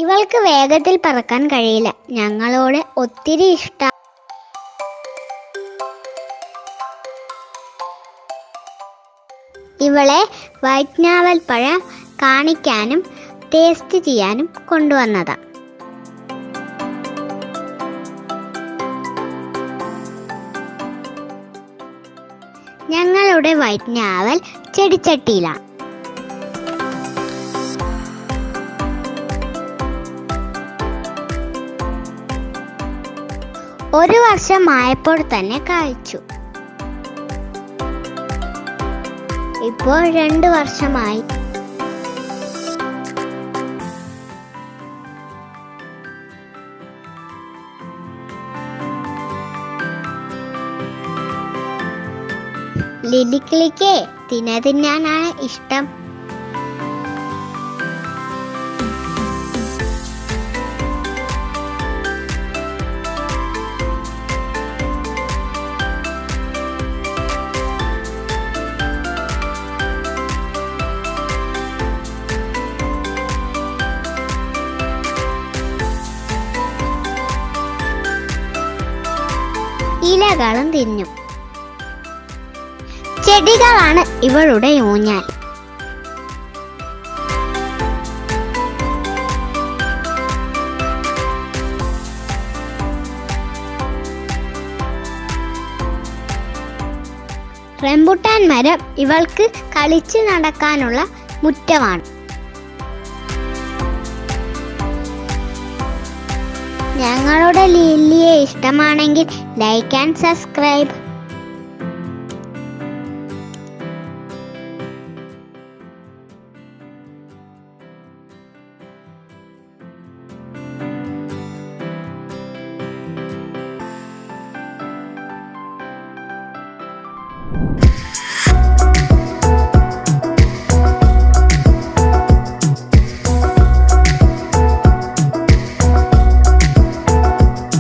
ഇവൾക്ക് വേഗത്തിൽ പറക്കാൻ കഴിയില്ല. ഞങ്ങളോട് ഒത്തിരി ഇഷ്ടം. ഇവളെ വൈറ്റ് ഞാവൽ പഴം കാണിക്കാനും ടേസ്റ്റ് ചെയ്യാനും കൊണ്ടുവന്നതാ. ഞങ്ങളുടെ വൈറ്റ് ഞാവൽ ചെടിച്ചട്ടിയിലാണ്. ഒരു വർഷമായപ്പോൾ തന്നെ കായ്ച്ചു. ഇപ്പോൾ 2 വർഷമായി. ലില്ലിക്കിളിക്ക് തിന്നാനാണ് ഇഷ്ടം. ഇലകളും തിന്നും. ചെടികളാണ് ഇവളുടെ ഊഞ്ഞാൽ. റംബുട്ടാൻ മരം ഇവൾക്ക് കളിച്ച് നടക്കാനുള്ള മുറ്റമാണ്. ഞങ്ങളുടെ ലില്ലിയെ ഇഷ്ടമാണെങ്കിൽ ലൈക്ക് ആൻഡ് സബ്സ്ക്രൈബ്.